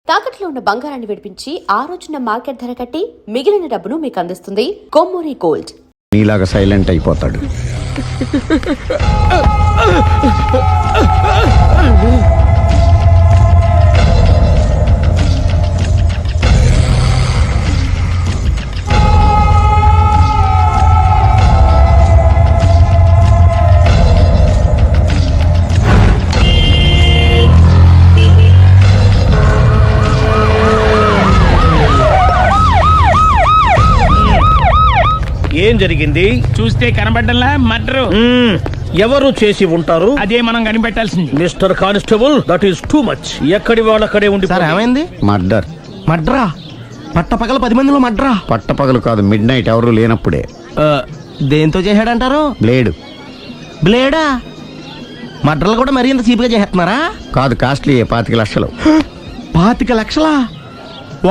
తాకట్లో ఉన్న బంగారాన్ని విడిపించి ఆ రోజున మార్కెట్ ధర కట్టి మిగిలిన డబ్బును మీకు అందిస్తుంది కొమ్మూరి గోల్డ్. నీలాగా సైలెంట్ అయిపోతాడు. ఏం జరిగింది? చూస్తే కనబడ్డంలా మర్డరు. ఎవరు చేసి ఉంటారు? అదే మనం కనిపెట్టాల్సింది. Mister constable, that is too much. ఎక్కడి వాళ్ళక్కడే ఉండి. సార్ ఏమైంది? మర్డర్. మడ్రా? పట్టపగల 10 మందిలో మడ్రా? పట్టపగలు కాదు, మిడ్ నైట్ ఎవరు లేనప్పుడే. దేంతో చేశాడంటారు? బ్లేడ్. బ్లేడా? మడ్రలు కూడా మరీ ఇంత చీప్గా చేస్తున్నారా? కాదు, కాస్ట్లీ 25 లక్షలు. 25 లక్షలా?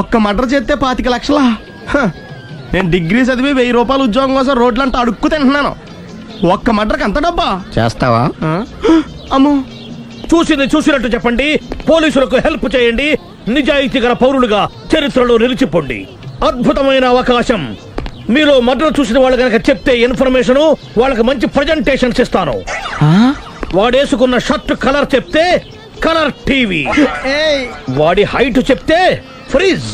ఒక్క మడ్ర చేస్తే 25 లక్షలా? నేను డిగ్రీ చదివి 1000 రూపాయలు ఉద్యోగం కోసం రోడ్లంతా అడుక్కు తింటున్నాను. ఒక్క మడ్రకు అంత డబ్బా? చేస్తావా? అమ్మో. చూసినట్టు చెప్పండి. పోలీసులకు హెల్ప్ చేయండి. నిజాయితీ గల పౌరులుగా చరిత్రలో నిలిచిపోండి. అద్భుతమైన అవకాశం. మీలో మర్డర్ చూసిన వాళ్ళు కనుక చెప్తే ఇన్ఫర్మేషన్, వాళ్ళకి మంచి ప్రజెంటేషన్స్ ఇస్తాను. వాడేసుకున్న షర్ట్ కలర్ చెప్తే కలర్ టీవీ, వాడి హైట్ చెప్తే ఫ్రిజ్,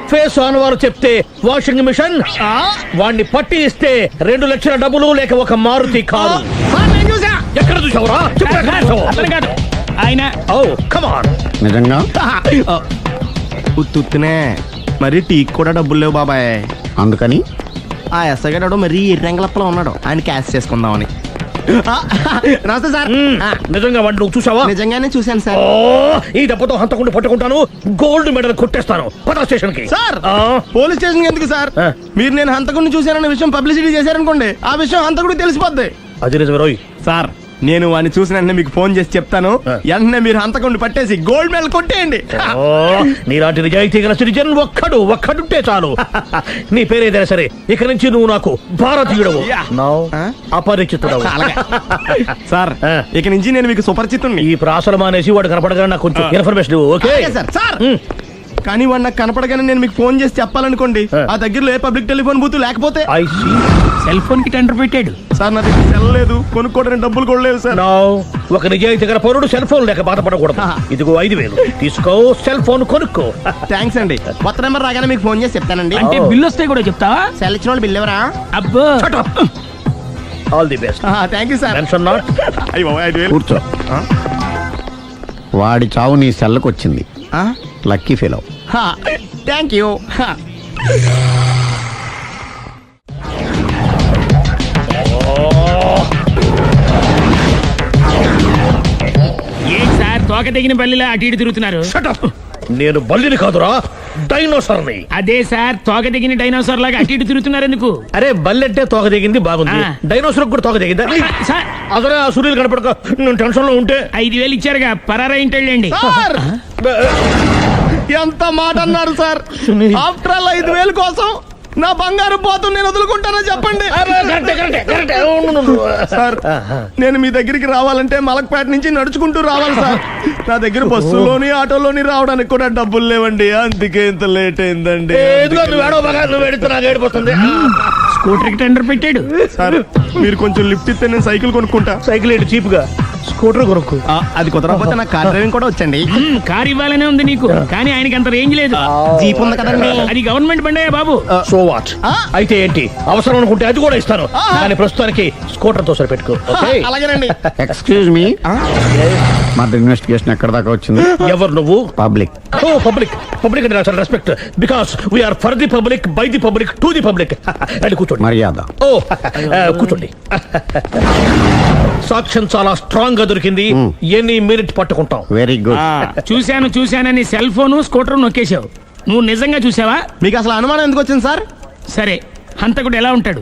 ఫేస్ ఆన్ వారు చెప్తే వాషింగ్ మిషన్, వాడిని పట్టి ఇస్తే 2 లక్షల డబ్బులు లేక ఒక మారుతి కారు. ఎక్కడ చూసావురా? ఆయన నిజంగా ఉత్తునే మరి టీకి కూడా డబ్బులు లేవు బాబాయ్. అందుకని ఆ ఎస్ఐ గారు మరీ ఎర్రంగలప్పలో ఉన్నాడు. ఆయన క్యాష్ చేసుకుందామని. నమస్తే సార్. నిజంగా వాడిని నువ్వు చూసావా? నిజంగానే చూశాను సార్. ఈ డబ్బుతో హంతకుండా పట్టుకుంటాను, గోల్డ్ మెడల్ కొట్టేస్తాను. పద స్టేషన్ కి. సార్, పోలీస్ స్టేషన్ ఎందుకు సార్? మీరు నేను హంతకుడిని చూశానన్న విషయం పబ్లిసిటీ చేశారనుకోండి, ఆ విషయం హంతకుడికి తెలిసిపోద్ది. అది నిజమే రోయ్. సార్, నేను వాడిని చూసిన వెంటనే మీకు ఫోన్ చేసి చెప్తాను. వెంటనే మీరు హంతకుడిని పట్టేసి గోల్డ్ మెడల్ కొట్టేయండి. నీలాంటి నిజాయితీ గల సిటిజన్ ఒక్కడుంటే చాలు. నీ పేరేదైనా సరే, ఇక నుంచి నువ్వు నాకు భారతీయుడవు, అపరిచితుడవు. సార్, ఇక నుంచి నేను మీకు సుపరిచితుడిని. ఈ ప్రాసలు మానేసి వాడు కనపడగానే నాకు కొంచెం ఇన్ఫర్మేషన్. Okay sir. సార్, కానీ వాడు నాకు కనపడగానే నేను మీకు ఫోన్ చేసి చెప్పాలనుకోండి, ఆ దగ్గరలో ఏ పబ్లిక్ టెలిఫోన్ బూత్ లేకపోతే. సెల్ ఫోన్ కి టెండర్ పెట్టాడు సార్. నా దగ్గర సెల్ లేదు, కొనుక్కోవడానికి డబ్బులు కూడా లేవు సార్. ఒక నిజాయితీ గల పౌరుడు సెల్ ఫోన్ లేక బాధపడకూడదు. ఇదిగో 5000 తీసుకో, సెల్ ఫోన్ కొనుక్కో. థ్యాంక్స్ అండి. కొత్త నెంబర్ రాగానే మీకు ఫోన్ చేసి చెప్తానండి. అంటే బిల్లు వస్తే కూడా చెప్తావా? సెల్ ఇచ్చిన వాళ్ళు బిల్ ఎవరా? అబ్బో. All the best. Thank you sir. Tension not. కూర్చో. వాడి చావు నీ సెల్లకు వచ్చింది. Lucky fellow. Thank you. ఏం సార్, తోక తెగిన బల్లిలా అటు ఇటు తిరుగుతున్నారు? నేను బల్లిని కాదురా, డైనోసార్ని. అదే సార్, తోక తెగిన డైనోసార్ లాగా అటు ఇటు తిరుగుతున్నారు ఎందుకు? అరే, బల్లెట్టే తోక దిగింది బాగుంది, డైనోసార్ కూడా తోక దిగిందా? అదరే ఆ సూర్యులు కనపడక నేను టెన్షన్ లో ఉంటే. 5000 ఇచ్చారుగా, పరారా ఇంటండి. ఎంత మాట అన్నారు సార్? ఆఫ్టర్ ఆల్ 5000 కోసం నా బంగారు పోతు నేను వదులుకుంటానని చెప్పండి సార్. నేను మీ దగ్గరికి రావాలంటే మలక్పేట నుంచి నడుచుకుంటూ రావాలి సార్. నా దగ్గర బస్సులోని ఆటోలోని రావడానికి కూడా డబ్బులు లేవండి. అందుకే ఇంత లేట్ అయిందండి. స్కూటర్ కి టెండర్ పెట్టాడు సార్. మీరు కొంచెం లిఫ్ట్ ఇస్తే నేను సైకిల్ కొనుక్కుంటా. సైకిల్ ఏంటి చీప్ గా? స్కూటర్ కొనుక్కు. అది కుదరకపోతే నాకు కార్ డ్రైవింగ్ కూడా వచ్చండి. కార్ ఇవ్వాలనే ఉంది నీకు, కానీ ఆయనకి అంత రేంజ్ లేదు. జీప్ ఉంది కదండి. అది గవర్నమెంట్ బండయా బాబు. So what? అయితే ఏంటి, అవసరం అనుకుంటే అది కూడా ఇస్తాను, కానీ ప్రస్తుతానికి స్కూటర్ తో సరిపెట్టుకో. అలాగేనండి. ఎక్స్క్యూజ్ మీ, మర్డర్ ఇన్వెస్టిగేషన్ ఎక్కడ దాకా వచ్చింది? ఎవరు నువ్వు? పబ్లిక్. పబ్లిక్ అంటే చాలా respect, because we are for the public, by the public, to the public. అని కూర్చోండి. మర్యాద. కూర్చోండి. సాక్ష్యం చాలా స్ట్రాంగ్ గా దొరికింది. ఎన్ని మినిట్ పట్టుకుంటాం. Very good. చూశానని సెల్ ఫోన్ స్కూటర్ నొక్కేశావు. నువ్వు నిజంగా చూసావా? మీకు అసలు అనుమానం ఎందుకు వచ్చింది సార్? సరే, హంతకుడు ఎలా ఉంటాడు?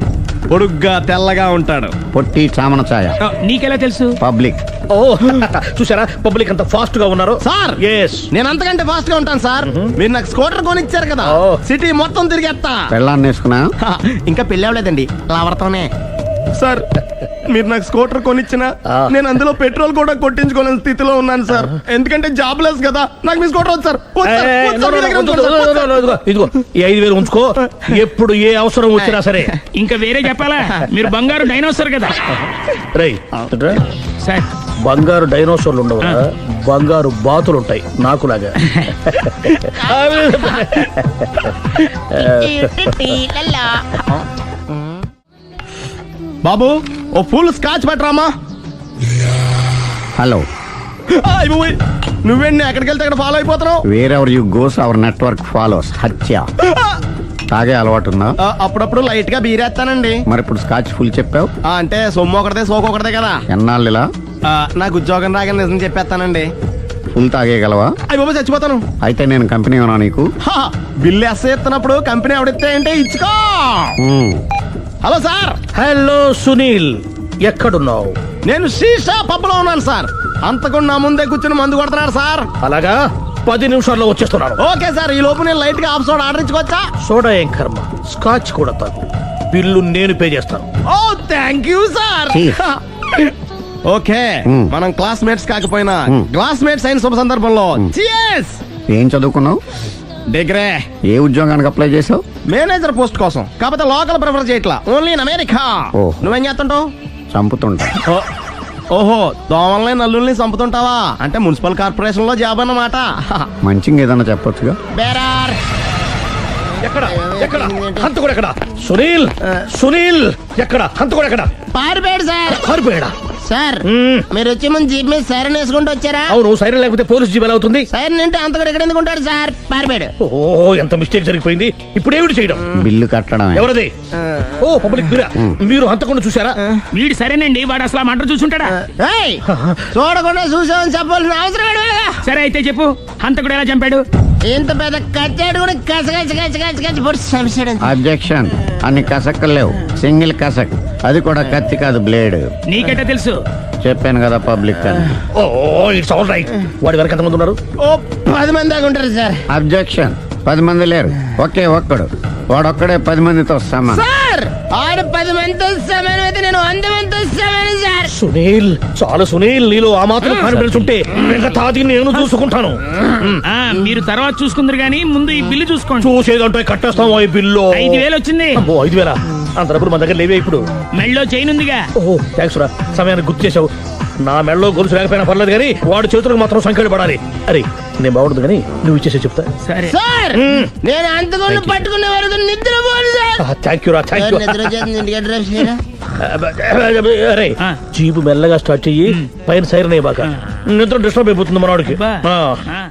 పొడుగ్గా తెల్లగా ఉంటాడు. పొట్టి చామన ఛాయ. నీకెలా తెలుసు? పబ్లిక్. చూసారా పబ్లిక్ అంత ఫాస్ట్ గా ఉన్నారు సార్. నేను అంతకంటే ఫాస్ట్ గా ఉంటాను సార్. మీరు నాకు స్కూటర్ కొనిచ్చారు కదా, సిటీ మొత్తం తిరిగేస్తా. పెళ్ళాన్ని వేసుకున్నా? ఇంకా పెళ్ళి అవ్వలేదండి, లావర్తోనే. సార్ మీరు నాకు స్కూటర్ కొనిచ్చిన నేను అందులో పెట్రోల్ కూడా కొట్టించుకోలేని స్థితిలో ఉన్నాను సార్. ఎందుకంటే జాబ్ లెస్ కదా. నాకు మీ స్కూటర్ వద్దు సార్. వద్దు సార్. వద్దు సార్. మీ దగ్గర ఉంచుకోండి సార్. ఇదిగో ఈ 5,000 ఉంచుకో. ఎప్పుడు ఏ అవసరం వచ్చినా సరే. ఇంకా వేరే చెప్పాలా? మీరు బంగారు డైనోసార్ కదా రేయ్ సార్. బంగారు డైనోసార్లు ఉండవు, బంగారు బాతులు ఉంటాయి నాకులాగా. బాబు ఓ ఫుల్ స్కాచ్ పెట్టరామా. హలో, నువ్వేంటి ఎక్కడికి వెళ్తే అక్కడ ఫాలో అయిపోతున్నావు? Wherever you goes our network follows. హత్య. తాగే అలవాటు ఉందా? అప్పుడప్పుడు లైట్ గా బీరేస్తానండి. మరి ఇప్పుడు స్కాచ్ ఫుల్ చెప్పావు. అంటే సొమ్ము ఒకటిదే సోకు ఒకటిదే కదా. ఎన్నాళ్ళు ఇలా? నాకు ఉద్యోగం రాగానే నిజం చెప్పేస్తానండి. ఫుల్ తాగేయగలవా? అయ్యి బాబు చచ్చిపోతాను. అయితే నేను కంపెనీ ఉన్నా నీకు. బిల్లు ఎస్ ఎత్తున్నప్పుడు కంపెనీ ఎవడిస్తే అంటే ఇచ్చుకో. Hello sir. హలో సునీల్, ఎక్కడున్నావు? నేను శీషా పబ్లో ఉన్నాను సార్. అంతకుండా నా ముందే కూర్చుని మందు కొడుతున్నాడు సార్. అలాగా, 10 నిమిషాల్లో వచ్చేస్తున్నాను. Okay sir. ఈ లోపు నేను లైట్ గా ఆఫ్ సోడా ఆర్డర్ ఇచ్చుకోవచ్చా? సోడా ఏం కర్మ, స్కాచ్ కూడా తాగు. బిల్లు నేను పే చేస్తాను. ఓ థ్యాంక్ యూ సార్. ఓకే, మనం క్లాస్మేట్స్ కాకపోయినా క్లాస్మేట్స్ అయిన శుభ సందర్భంలో cheers. ఏం చదువుకున్నావు? డిగ్రీ. ఏ ఉద్యోగానికి అప్లై చేసావు? మేనేజర్ పోస్ట్ కోసం. కాకపోతే లోకల్ ప్రిఫర్ చేయట్లా, ఓన్లీ ఇన్ అమెరికా. ఓ. నువ్వేం చేస్తుంటావు? చంపుతుంటా. ఓహో, దోమల్ని నల్లుల్ని చంపుతుంటావా? అంటే మున్సిపల్ కార్పొరేషన్ లో జాబ్ అన్నమాట. మంచిగా ఏదైనా చెప్పొచ్చుగా. బేరార్. ఎక్కడ ఎక్కడ హంతకుడు ఎక్కడ? సునీల్, సునీల్ ఎక్కడ? హంతకుడు ఎక్కడ? పారిపోయాడు సార్. పారిపోయాడా? సార్ మీరు వచ్చే ముందు జీప్ మీద సైరన్ వేసుకుంటూ వచ్చారా? అవును, సైరన్ లేకపోతే పోలీస్ జీప్ ఎలా అవుతుంది? సైరన్ అంటే అంతకుడు ఎక్కడ ఎందుకు ఉంటాడు సార్? పారిపోయాడు. ఓ, ఎంత మిస్టేక్ జరిగిపోయింది. ఇప్పుడు ఏమిటి చేయడం? బిల్లు కట్టడమే. ఎవరది? ఓ, పబ్లిక్ బిరా. మీరు హంతకుండా చూసారా? వీడు సరేనండి, వాడు అసలు ఆ మంట చూసుంటాడా? ఏయ్, చూడకుండా చూసామని చెప్పాల్సిన అవసరం ఏంటి వీళ్ళకి? సరే అయితే చెప్పు, హంతకుడు ఎలా చంపాడు? ఇంత పెద్ద కచ్చాడు కూడా కచ్చ పొడి చంపేశాడు. అబ్జెక్షన్. అన్ని కసక్కలు లేవు, సింగిల్ కసక్. అది కూడా కత్తి కాదు, బ్లేడ్. నీకెట్టా తెలుసు? చెప్పాను కదా పబ్లిక్ అని. ఓ, ఇట్స్ ఆల్ రైట్. వాడి వరకు ఎంతమంది ఉన్నారు? ఓ 10 మంది దాకా ఉంటారు సార్. అబ్జెక్షన్. 10 మంది లేరు, ఒకే ఒక్కడు. వాడొక్కడే 10 మందితో సమానం. సార్ ఆడు 10 మందితో సమానం అయితే నేను 100 మందితో సమానం సార్. సునీల్, చాలు సునీల్, నీలో ఆ మాత్రం కాన్ఫిడెన్స్ ఉంటే మిగతాది నేను చూసుకుంటాను. ఆ, మీరు తర్వాత చూసుకుందరు గానీ ముందు ఈ బిల్లు చూసుకోండి. చూసేదంటే కట్టేస్తాం ఈ బిల్లు. 5,000 వచ్చింది. అబ్బో, 5,000? అంత డబ్బులు మన దగ్గర లేవే ఇప్పుడు. మెళ్ళో చైన్ ఉందిగా. ఓహో, థ్యాంక్స్ రా, సమయానికి గుర్తు చేసావు. నా మెడలో గొలుసు లేకపోయినా పర్లేదు కానీ వాడి చేతులకు మాత్రం సంఖ్యలు పడాలి. అరే, నేను బాగుండదు కానీ నువ్వు ఇచ్చేసే చెప్తా. సరే సార్ నేను అంతకుండా పట్టుకునే వరకు నిద్రపోను సార్. థ్యాంక్ యూ రా, థ్యాంక్ యూ. నిద్ర చేస్తుంది ఇంటికి డ్రైవ్ చేయరా? అరే, ఆ. జీపు మెల్లగా స్టార్ట్ చెయ్యి, పైన సైరన్ అయ్యి బాగా. నిద్ర డిస్టర్బ్ అయిపోతుంది మనవాడికి. బా. ఆ. ఆ.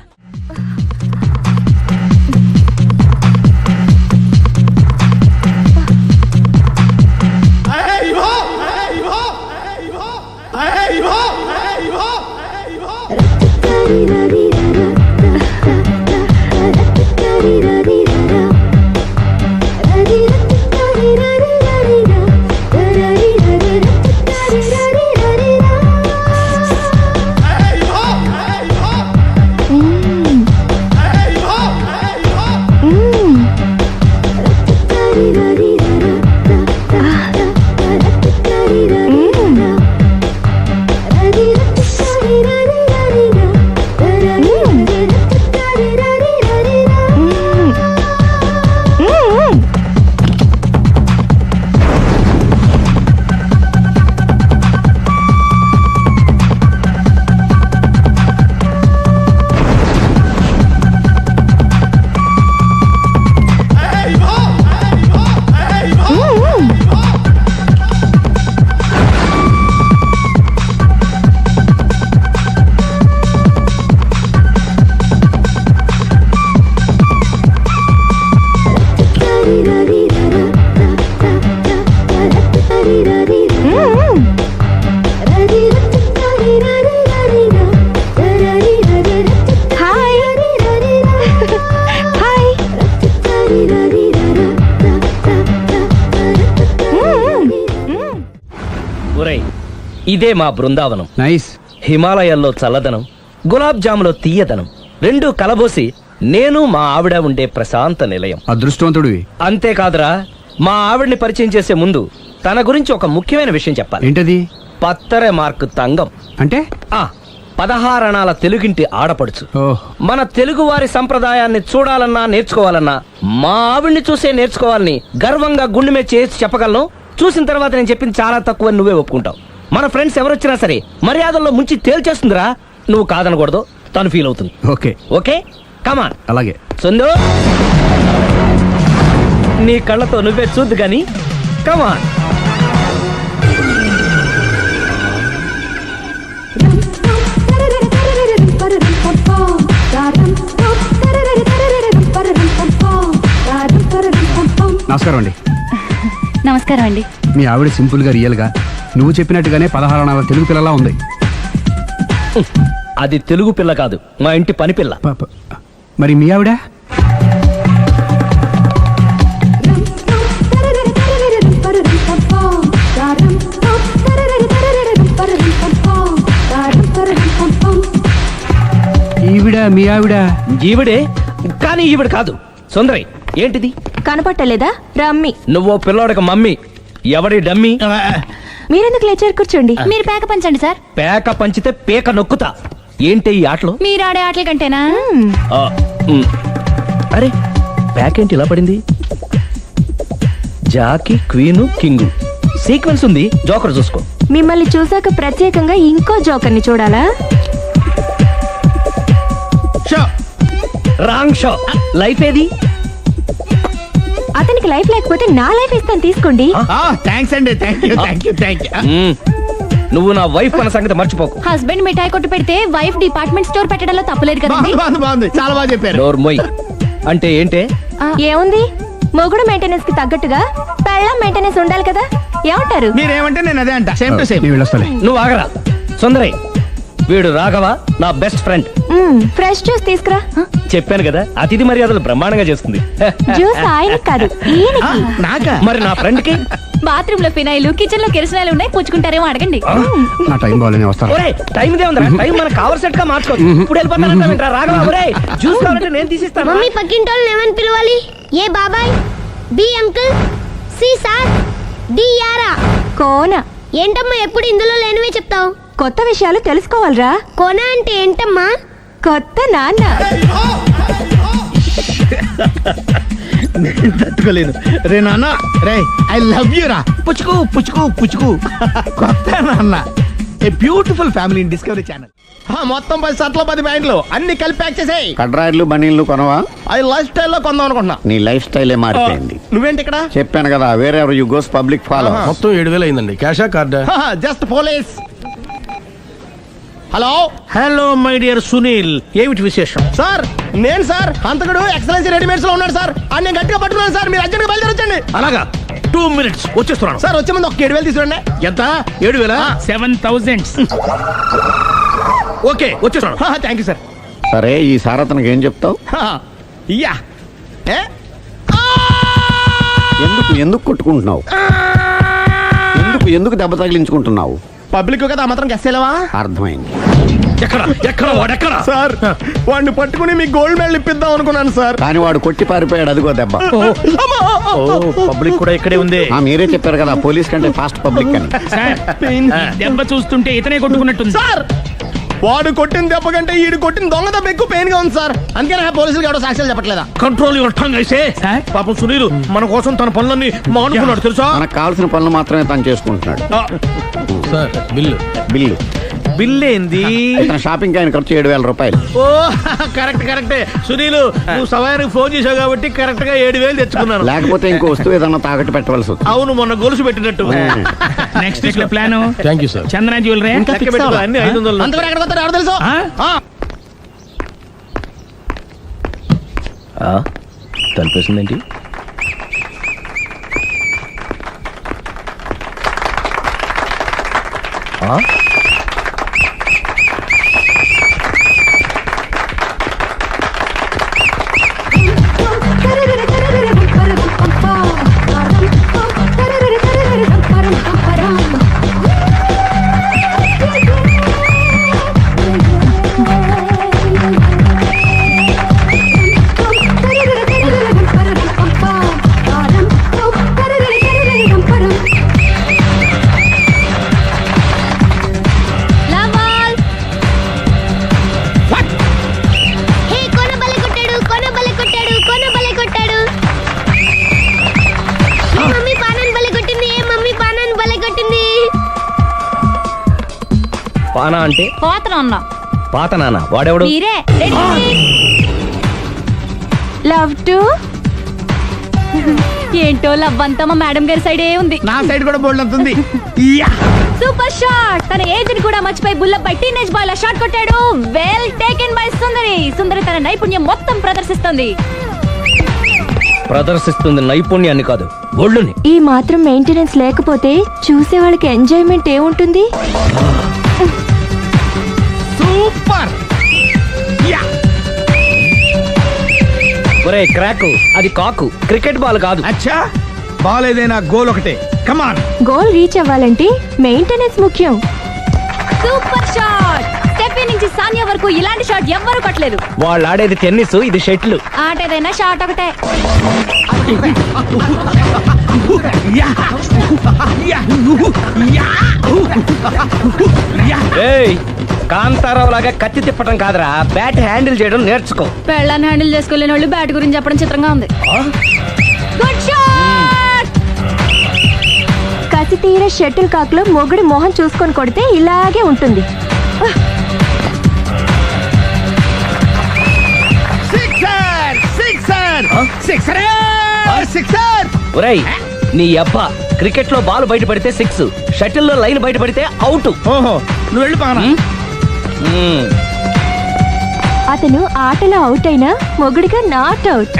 ఇదే మా బృందావనం. నైస్. హిమాలయాల్లో చల్లదనం, గులాబ్ జాములో తీయదనం రెండూ కలబోసి నేను మా ఆవిడ ఉండే ప్రశాంత నిలయం. అదృష్టవంతుడివి. అంతేకాదురా, మా ఆవిడ్ని పరిచయం చేసే ముందు తన గురించి ఒక ముఖ్యమైన విషయం చెప్పాలి. ఏంటది? పత్తర మార్కు తంగం. అంటే 16 అణాల తెలుగింటి ఆడపడుచు. ఓహ్. మన తెలుగు వారి సంప్రదాయాన్ని చూడాలన్నా నేర్చుకోవాలన్నా మా ఆవిడ్ని చూసే నేర్చుకోవాలని గర్వంగా గుండె మీద చేసి చెప్పగలను. చూసిన తర్వాత నేను చెప్పింది చాలా తక్కువ నువ్వే ఒప్పుకుంటావు. మన ఫ్రెండ్స్ ఎవరొచ్చినా సరే మర్యాదల్లో ముంచి తేల్చేస్తుందిరా. నువ్వు కాదనకూడదు, తను ఫీల్ అవుతుంది. Okay okay come on. అలాగే. సుందు నీ కళ్ళతో నువ్వే చూద్దు గాని కమాన్. నమస్కారం అండి. నమస్కారం అండి. మీ ఆవిడ సింపుల్ గా రియల్ గా నువ్వు చెప్పినట్టుగానే 16 అణాల తెలుగు పిల్లలా ఉంది. అది తెలుగు పిల్ల కాదు, మా ఇంటి పని పిల్ల. మరి మీ ఆవిడ? ఈవిడ మీ ఆవిడ? ఈవిడే, కానీ ఈవిడ కాదు. సుందరి ఏంటిది కనపట్టలేదా? రమ్మి. నువ్వు పిల్లోడికి మమ్మీ. ఎవడి డమ్మీ? మీరెందుకు లేచారు? కూర్చోండి. మీరు పేక పంచండి సార్. పేక పంచితే పేక నొక్కుతా. ఏంటి ఈ ఆటలు? మీరు ఆడే ఆటల కంటేనా? అరే పేకేంటి ఇలా పడింది? జాకీ, క్వీను, కింగు సీక్వెన్స్ ఉంది. జోకర్ చూసుకో. మిమ్మల్ని చూసాక ప్రత్యేకంగా ఇంకో జోకర్ని చూడాలా? Wrong show. లైఫ్ ఏది? అతనికి లైఫ్ లేకపోతే నా లైఫ్ ఇస్తాను, తీసుకోండి. థ్యాంక్స్ అండి. Thank you. నువ్వు నా వైఫ్ అన్న సంగతి మర్చిపోకు. హస్బెండ్ మిఠాయి కొట్టు పెడితే వైఫ్ డిపార్ట్మెంట్ స్టోర్ పెట్టడంలో తప్పులేదు కదండి. బాగుంది, చాలా బాగా చెప్పారు. డోర్ మొయ్. అంటే ఏంటే? ఏముంది, మొగుడు మెయింటెనెన్స్ కి తగ్గట్టుగా పెళ్ళం మెయింటెనెన్స్ ఉండాలి కదా. ఏమంటారు? మీరేమంటే నేను అదే అంట. Same to same. నేను వెళ్ళొస్తాలే. నువ్వు ఆగరా సుందరి. వీడు రాఘవ, నా బెస్ట్ ఫ్రెండ్. ఫ్రెష్ జ్యూస్ తీసుకురా. చెప్పాను కదా, అతిథి మర్యాదలు బ్రహ్మాండంగా చేస్తుంది. జ్యూస్ ఆయనకి కాదు, ఈయనకి. నాకా? మరి నా ఫ్రెండ్ కి? బాత్రూమ్ లో ఫినాయిల్, కిచెన్ లో కిరసనాయిలు ఉన్నాయి, పుచ్చుకుంటారేమో అడగండి. నా టైం బాగాలేని వస్తాను. ఒరే టైం ఇదే ఉందిరా. టైం మనకు కావర్ సెట్ గా మార్చుకోవచ్చు. ఇప్పుడు వెళ్ళిపోతానంటా రాఘవ. ఒరే జ్యూస్ కావాలంటే నేను తీసిస్తాను. మమ్మీ పక్కింటోళ్ళని ఏమని పిలవాలి? ఏ బాబాయ్, B uncle, C sir, D యారా. కోన. ఏంటమ్మా ఎప్పుడు ఇందులో లేనివే చెప్తావు? కొత్త విషయాలు తెలుసుకోవాలిరా. కోన అంటే ఏంటమ్మా? కొత్త నాన్న. తట్టుకోలేదు రే నాన్న. రే ఐ లవ్ యూ రా. పుచ్చుకు పుచ్చుకు పుచ్చుకు. కొత్త నాన్న. A beautiful family in discovery channel. మొత్తం 10 షర్ట్లు 10 ప్యాంట్లు అన్ని కలిపి ప్యాక్ చేసేయ్. కడ్రాయిలు బనీళ్లు కొనవా? అది లైఫ్ స్టైల్లో కొందాం అనుకుంటున్నా. నీ లైఫ్ స్టైలే మారిపోయింది. నువ్వేంటి ఇక్కడ? చెప్పాను కదా, వేరే ఎవరు యు గోస్ పబ్లిక్ ఫాలో. మొత్తం 7,000 అయిందండి. క్యాషా కార్డా? Just police. Hello hello my dear Sunil, ఏమిటి విశేషం? సార్, నేను సార్ అంతకుడు ఎక్సలెన్సీ రెడీమేడ్స్ లో ఉన్నాడు సార్. అని నేను గట్టిగా పట్టుకున్నాను సార్. మీరు అర్జెంట్గా బయలుదేరొచ్చండి. అలాగా, 2 minutes వచ్చేస్తున్నాను. సార్ వచ్చే ముందు ఒక 7,000 తీసుకురండి. ఎంత? 7,000? 7,000. ఓకే వచ్చేస్తున్నాను. Thank you sir. సరే, ఈ సారతనకి ఏం చెప్తావు? ఇయ్యా. ఏ? ఎందుకు కొట్టుకుంటున్నావు? ఎందుకు దెబ్బ తగిలించుకుంటున్నావు? పబ్లిక్ కదా, మాత్రం గెస్సేలేవా? అర్థమైంది. ఎక్కడ వాడెక్కడ? సార్, వాడిని పట్టుకుని మీకు గోల్డ్ మెడల్ ఇప్పిద్దాం అనుకున్నాను సార్. కానీ వాడు కొట్టి పారిపోయాడు. అదిగో దెబ్బ. పబ్లిక్ కూడా ఇక్కడే ఉంది. మీరే చెప్పారు కదా, పోలీస్ కంటే ఫాస్ట్ పబ్లిక్ అని. సార్, ఈ దెబ్బ చూస్తుంటే ఇతనే కొట్టుకున్నట్టుంది. సార్, వాడు కొట్టిన దెబ్బ కంటే ఈడు కొట్టిన దొంగ దెబ్బ ఎక్కువ పెయిన్ గా ఉంది సార్. అందుకనే పోలీసులు ఎవడో సాక్ష్యాలు చెప్పట్లేదా? కంట్రోల్ యువర్ టంగ్ అయితే. సార్? పాపం సునీల్ మన కోసం తన పనులన్నీ మానుకున్నాడు తెలుసా? మనకు కావాల్సిన పనులు మాత్రమే తను చేసుకుంటున్నాడు. Sir, bill. బిల్ ఏంది? ఇతను షాపింగ్ ఆయన ఖర్చు 7,000 రూపాయలు. ఓ కరెక్టే సునీల్, నువ్వు సమయానికి ఫోన్ చేసావు కాబట్టి కరెక్ట్ గా 7,000 తెచ్చుకున్నాను. లేకపోతే ఇంకో వస్తువు ఏదన్నా తాకట్టు పెట్టవలసి వస్తుంది. అవును, మొన్న గొలుసు పెట్టినట్టు. Next week plan thank you sir. Chandana jewellery. లెక్క పెట్టుకో, అన్ని 500. అంతవరకు ఎక్కడ వస్తారో ఎవరు తెలుసు? తలిపేసిందేంటి? పానా అంటే పోతన అన్నా పాత నాన్న వాడెవడు? మీరే లవ్ టు ఏంటో లవ్ అంతా మా మేడం గారి సైడే ఉంది. నా సైడ్ కూడా బోల్డ్ అవుతుంది. Super shot. తన ఏజ్ ని కూడా మర్చిపోయి బుల్లపై టీనేజ్ బాయ్ లా షాట్ కొట్టాడు. వెల్ టేకెన్ బై సుందరి. సుందరి తన నైపుణ్యం మొత్తం ప్రదర్శిస్తుంది. నైపుణ్యాన్ని కాదు, ఒళ్ళుని. ఈ మాత్రం మెయింటెనెన్స్ లేకపోతే చూసే వాళ్ళకి ఎంజాయ్మెంట్ ఏముంటుంది? సూపర్. ఒరే క్రాకు, అది కాకు, క్రికెట్ బాల్ కాదు. అచ్చా, బాల్ ఏదైనా గోల్ ఒకటే. కమాన్. గోల్ రీచ్ అవ్వాలంటే మెయింటెనెన్స్ ముఖ్యం. Super shot. స్టెఫీ నుంచి సానియా వరకు ఇలాంటి షాట్ ఎవ్వరూ కొట్టలేదు. వాళ్ళు ఆడేది టెన్నిస్, ఇది షటిల్. ఆట ఏదైనా షాట్ ఒకటే. ఏయ్, కాంతారావు లాగా కత్తి తిప్పటం కాదురా, బ్యాట్ హ్యాండిల్ చేయడం నేర్చుకో. పెళ్ళాన్ని హ్యాండిల్ చేసుకోలేని వాళ్ళు బ్యాట్ గురించి చెప్పడం చిత్రంగా ఉంది. Good shot. కసి తీర షటిల్ కాక్ లో మొగుడి మొహం చూసుకొని కొడితే ఇలాగే ఉంటుంది. Sixer sixer sixer sixer. ఒరేయ్ నీ అబ్బా, క్రికెట్ లో బాల్ బయట పడితే 6, షటిల్ లో లైన్ బయట పడితే అవుట్. ఓహో, నువ్వు వెళ్ళి పానా. అతను ఆటలో అవుట్ అయినా మొగుడిగా నాట్ అవుట్.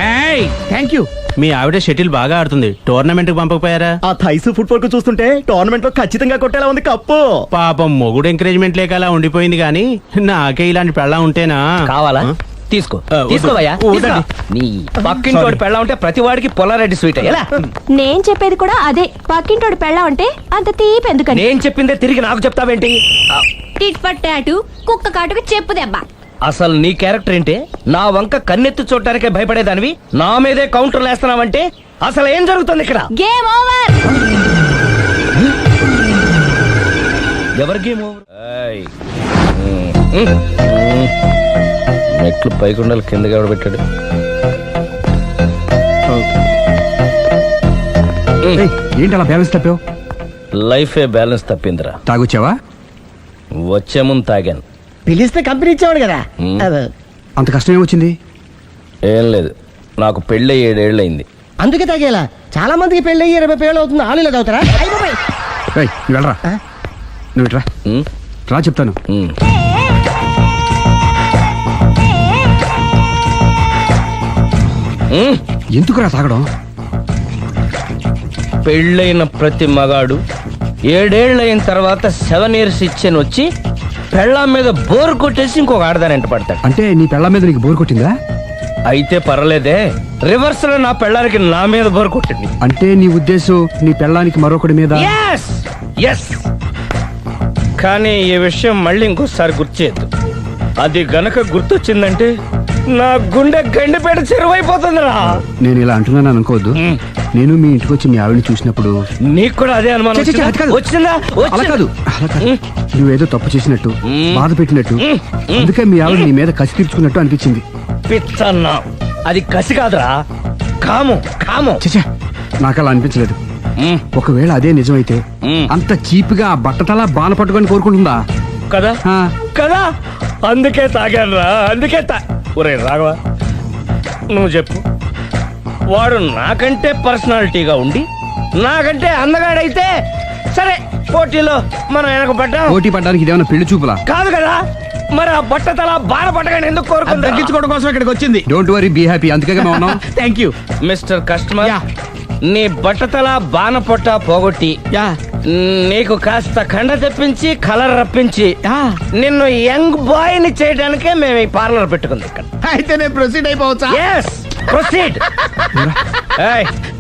Thank you. మీ ఆవిడ షటిల్ బాగా ఆడుతుంది, టోర్నమెంట్ కి పంపకపోయారా? ఆ థైస్ ఫుట్బాల్ కు చూస్తుంటే టోర్నమెంట్ లో ఖచ్చితంగా కొట్టేలా ఉంది కప్పు. పాపం మొగుడు ఎంకరేజ్మెంట్ లేక అలా ఉండిపోయింది గానీ నాకే ఇలాంటి పెళ్ళా ఉంటేనా. కావాలా? తీసుకో, వద్దు. తీసుకోవయ్యా. వద్దండి. నీ పక్కింటోడి పెళ్ళ ఉంటే ప్రతి వాడికి పొలారెడ్డి స్వీట్. ఎలా? నేను చెప్పేది కూడా అదే. పక్కింటోడు పెళ్ళా ఉంటే అంత తీపి ఎందుకని? నేను చెప్పిందే తిరిగి నాకు చెప్తావేంటి? టిట్ ఫర్ టాటూ, కుక్క కాటుకు చెప్పు దెబ్బ. అసలు నీ క్యారెక్టర్ ఏంటి? నా వంక కన్నెత్తి చూడటానికే భయపడేదానివి నా మీదే కౌంటర్లు వేస్తున్నావంటే అసలు ఏం జరుగుతుంది ఇక్కడ? Game over. ఎవరి గేమ్ ఓవర్? మెట్లు పైకుండలు కిందకి ఎవడు పెట్టాడు? ఏంటి అలా బ్యాలెన్స్ తప్పావు? లైఫే బ్యాలెన్స్ తప్పిందిరా. తాగొచ్చావా? వచ్చే ముందు తాగాను. పిలిస్తే కంపెనీ ఇచ్చేవాడు కదా. అంత కష్టం ఏమొచ్చింది? ఏం లేదు, నాకు పెళ్ళి 7 ఏళ్ళు అయింది. అందుకే తాగేలా. చాలా మందికి పెళ్లి 20 ఏళ్ళు అవుతుంది. ఆలీలో తాగుతారా? రేయ్, నువ్వు వెళ్ళరా. నువ్వు ఇట్రా రా, చెప్తాను. ఎందుకురా తాగడం? పెళ్ళైన ప్రతి మగాడు 7 ఏళ్ళు అయిన తర్వాత 7 years ఇచ్చాను వచ్చి పెళ్ళాం మీద బోర్ కొట్టేసి ఇంకొక ఆడదాని ఎంట పడతాడు. అంటే నీ పెళ్ళ మీద నీకు బోర్ కొట్టిందా? అయితే పర్లేదే, రివర్స్ లో నా పెళ్ళానికి నా మీద బోర్ కొట్టింది. అంటే నీ ఉద్దేశం నీ పెళ్ళానికి మరొకటి మీద? Yes! Yes! కానీ ఈ విషయం మళ్ళీ ఇంకోసారి గుర్తు చేయొద్దు. అది గనక గుర్తొచ్చిందంటే నా గుండె గండిపేట చెరువైపోతుందిరా. నేను ఇలా అంటున్నాను అనుకోవద్దు. నేను మీ ఇంటికి వచ్చి మీ ఆవిడని చూసినప్పుడు నీకు కూడా అదే అనుమానం ఛీ, ఛీ, ఛీ, అది కాదు. వచ్చిందా? అలా కాదు, అలా కాదు. నువ్వేదో తప్పు చేసినట్టు, బాధ పెట్టినట్టు, అందుకే మీ ఆవిడ నీ మీద కసి తీర్చుకున్నట్టు అనిపించింది. పిచ్చన్నా, అది కసి కాదురా, కాము కాము. చచ్చా, నాకు అలా అనిపించలేదు. ఒకవేళ అదే నిజమైతే అంత చీప్ గా బట్టతలా బాణ పట్టుకొని కోరుకుంటుందా? కదా ఆ. కదా, అందుకే తాగాను రా, అందుకే ఒరే రాఘవ, నువ్వు చెప్పు, వాడు నాకంటే పర్సనాలిటీగా ఉండి నాకంటే అందగాడైతే సరే, పోటీలో మనం వెనక పడ్డాం. పోటీ పడ్డానికి ఇదేమన్నా పెళ్లి చూపులా? కాదు కదా, మరి ఆ బట్టతల బాణ పట్టగానే ఎందుకు కోరుకుంది? తగ్గించుకోవడం కోసం ఇక్కడికి వచ్చింది. Don't worry, be happy. అందుకే మేము ఉన్నాం. Thank you. మిస్టర్ కస్టమర్, నీ బట్టతల బాణ పొట్ట పోగొట్టి నీకు కాస్త కండ తెప్పించి కలర్ రప్పించి నిన్ను యంగ్ బాయ్ ని చేయడానికే మేము ఈ పార్లర్ పెట్టుకుంది ఇక్కడ. అయితే నేను ప్రొసీడ్ అయిపోవచ్చా? Yes, proceed.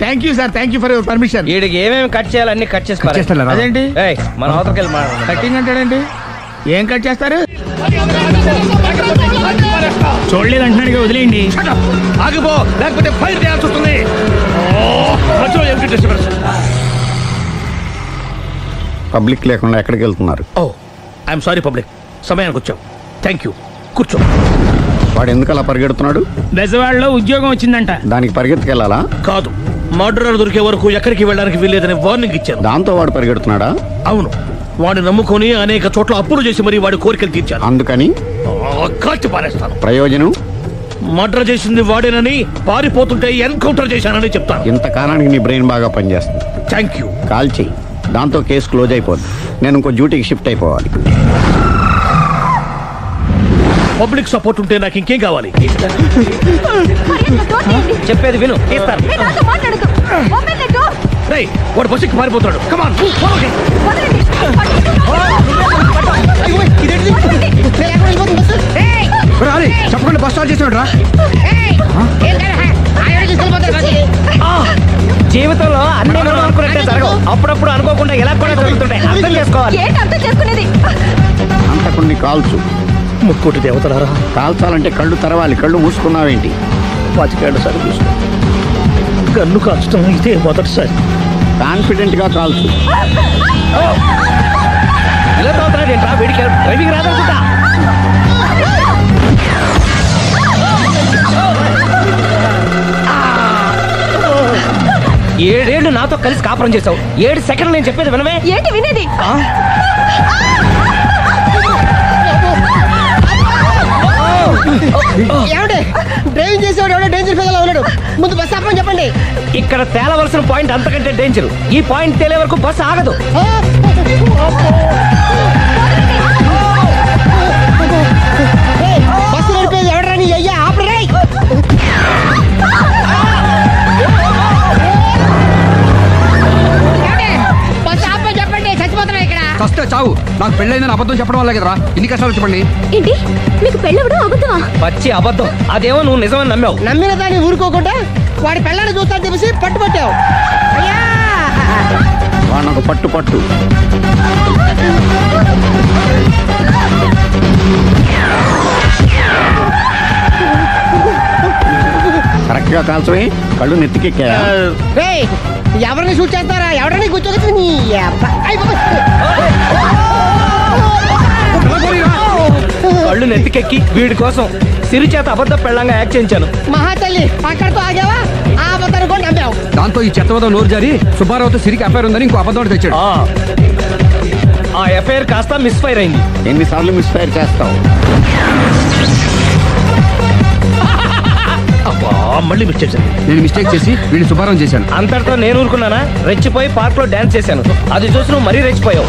Thank you sir, thank you for your permission. వీడికి ఏమేమి కట్ చేయాలి అన్ని కట్ చేసి చేస్తారా? అదేంటి మన అవతలకి వెళ్ళి మాట్లాడదాం. కటింగ్ అంటాడండి? ఏం కట్ చేస్తారు? చూడలేదు అంటున్నాడు, వదిలేయండి. ఆగిపో, లేకపోతే ఫైర్ చేయాల్సి వస్తుంది. పబ్లిక్ లేకుండా ఎక్కడికి వెళ్తున్నారు? ఓ, ఐఎమ్ సారీ పబ్లిక్, సమయానికి వచ్చాం. థ్యాంక్ యూ, కూర్చో. వాడు ఎందుకు అలా పరిగెడుతున్నాడు? బెజవాడలో ఉద్యోగం వచ్చిందంట. దానికి పరిగెత్తుకెళ్ళాలా? కాదు, మర్డరర్ దొరికే వరకు ఎక్కడికి వెళ్ళడానికి వీల్లేదని వార్నింగ్ ఇచ్చాను. దాంతో వాడు పరిగెడుతున్నాడా? అవును, వాడిని నమ్ముకొని అనేక చోట్ల అప్పులు చేసి మరి వాడి కోరికలు తీర్చాను. అందుకని కాల్చి పారేస్తాను. ప్రయోజనం? మర్డర్ చేసింది వాడేనని, పారిపోతుంటే ఎన్కౌంటర్ చేశానని చెప్తాను. ఇంతకాలానికి నీ బ్రెయిన్ బాగా పనిచేస్తుంది. Thank you. కాల్ చెయ్యి, దాంతో కేసు క్లోజ్ అయిపోద్ది. నేను ఇంకో డ్యూటీకి షిఫ్ట్ అయిపోవాలి. పబ్లిక్ సపోర్ట్ ఉంటే నాకు ఇంకేం కావాలి? చెప్పేది విను, తీస్తారు. రేయ్, వాడు బస్సుకి పారిపోతాడు. కమాన్. చెప్పకుండా బస్ స్టార్ట్ చేసాడు రా. జీవితంలో అన్ని మనం అనుకున్నట్టే జరగవు. అప్పుడప్పుడు అనుకోకుండా ఎలా కూడా జరుగుతుంటాయి. అర్థం చేసుకోవాలి. అర్థం చేసుకునేది? అంతకుని కాల్చు. ముక్కోటి దేవతలారా, కాల్చాలంటే కళ్ళు తెరవాలి. కళ్ళు మూసుకున్నావేంటి? 25 ఏళ్ల సార్ చూసుకో. గన్ను కాల్చడం ఇదే మొదటిసారి. కాన్ఫిడెంట్ గా కాల్చు. ఇలా తోతున్నాడు ఏంట్రా? వీడికి డ్రైవింగ్ రాదనుకుంటా. ఏడేళ్లు నాతో కలిసి కాపురం చేసావు. 7 సెకండ్లు నేను చెప్పేది వినవే. ఏంటి వినేది? డ్రైవింగ్ చేసేవాడు ఎవడో డేంజర్ ఫీల్ ఉన్నాడు. ముందు బస్ ఆపమని చెప్పండి. ఇక్కడ తేలవలసిన పాయింట్ అంతకంటే డేంజర్. ఈ పాయింట్ తేలే వరకు బస్సు ఆగదు. బస్సు నడిపేది ఎవడరా నీ అయ్యా? ఆపరే. బస్ ఆపమని చెప్పండి. చచ్చిపోతున్నా ఇక్కడ. కష్ట చావు. నాకు పెళ్ళైందని అబద్ధం చెప్పడం వల్ల కదరా ఇన్ని కష్టాలు చెప్పండి. ఏంటి మీకు పెళ్ళవడం అబద్ధమా? పచ్చి అబద్ధం. అదేమో నువ్వు నిజమని నమ్మావు. నమ్మిన దాన్ని ఊరుకోకుండా వాడి పిల్లని చూస్తాను చెప్పేసి పట్టుబట్టావు. అయ్యా వాడినొక పట్టు పట్టు. కరెక్ట్ గా కాల్చవే. కళ్ళు నెత్తికెక్కా. రేయ్, ఎవరిని షూట్ చేస్తారా? ఎవరిని కూర్చోవచ్చు నీ అబ్బా. కళ్ళు నెత్తికెక్కి వీడి కోసం సిరి చేత అబద్ధ పెళ్ళంగా యాక్ట్ చేయించాను. మహాతల్లి అక్కడితో ఆగావా? ఆ అబద్ధాన్ని కూడా నమ్మావు. దాంతో ఈ చెత్తవద నోరు జారి సుబ్బారావుతో సిరికి అఫైర్ ఉందని ఇంకో అబద్ధం తెచ్చాడు. ఆ ఎఫ్ఐఆర్ కాస్త మిస్ఫైర్ అయింది. ఎన్నిసార్లు మిస్ఫైర్ చేస్తావు? మళ్ళీ మిస్ చేశాను. నేను మిస్టేక్ చేసి వీడిని సుబ్బారావు చేశాను. అంతటితో నేను ఊరుకున్నానా? రెచ్చిపోయి పార్క్ లో డాన్స్ చేశాను. అది చూసి నువ్వు మరీ రెచ్చిపోయావు.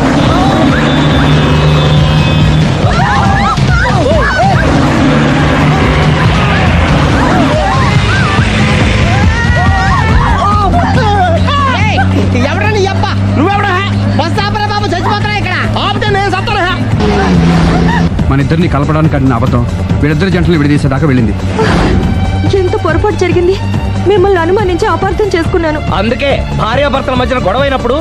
ఎవరా నీ అబ్బా? నువ్వెవడా? బస్ ఆపరా బాబు, చచ్చిపోతారా ఇక్కడ. ఆపితే నేను సత్తారా? మన ఇద్దరిని కలపడానికి అడిగిన అబద్ధం వీళ్ళిద్దరి జంటలు విడదీసేదాకా వెళ్ళింది. ఎంత పొరపాటు జరిగింది. మిమ్మల్ని అనుమానించి అపార్థం చేసుకున్నాను. అందుకే భార్యాభర్తల మధ్యన గొడవైనప్పుడు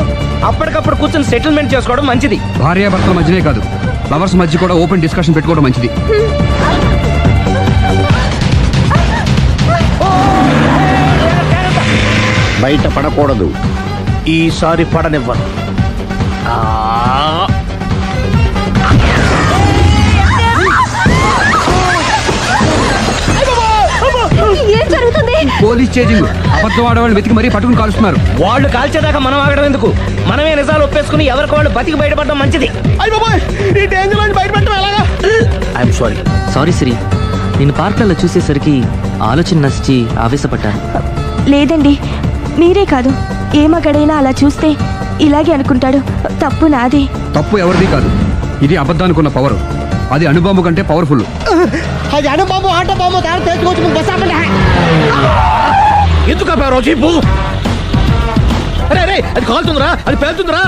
అప్పటికప్పుడు కూర్చొని సెటిల్మెంట్ చేసుకోవడం మంచిది. భార్యాభర్తల మధ్యనే కాదు, లవర్స్ మధ్య కూడా ఓపెన్ డిస్కషన్ పెట్టుకోవడం మంచిది. బయట పడకూడదు. ఈసారి పడనివ్వను. ఏం జరుగుతుంది? Police chasing. అబద్ధం ఆడవాళ్ళు వెతికి మరీ పట్టుకుని కాలుస్తున్నారు. వాళ్ళు కాల్చేదాకా మనం ఆగడం ఎందుకు? మనమే నిజాలు ఒప్పేసుకుని ఎవరికి వాళ్ళు బతికి బయటపడడం మంచిది. అయ్య బాబోయ్, ఈ డేంజర్ నుంచి బయటపడటం ఎలాగా? I'm sorry. సారీ సిరి, నేను పార్కులలో చూసేసరికి ఆలోచన నచ్చి ఆవేశపడ్డాను. లేదండి, మీరే కాదు, ఏ మగాడైనా అలా చూస్తే ఇలాగే అనుకుంటాడు. తప్పు నాదే. తప్పు ఎవరిది కాదు. ఇది అబద్ధానికి ఉన్న పవర్. అది అణుబాంబు కంటే పవర్ఫుల్. అది అణుబాంబు, ఆటో బాంబు తయారు తెచ్చుకోవచ్చు. బస్ ఆపండి. ఎందుకు ఆపావు జీపు? అరే అది కాలుతుందిరా, అది పేలుతుందిరా.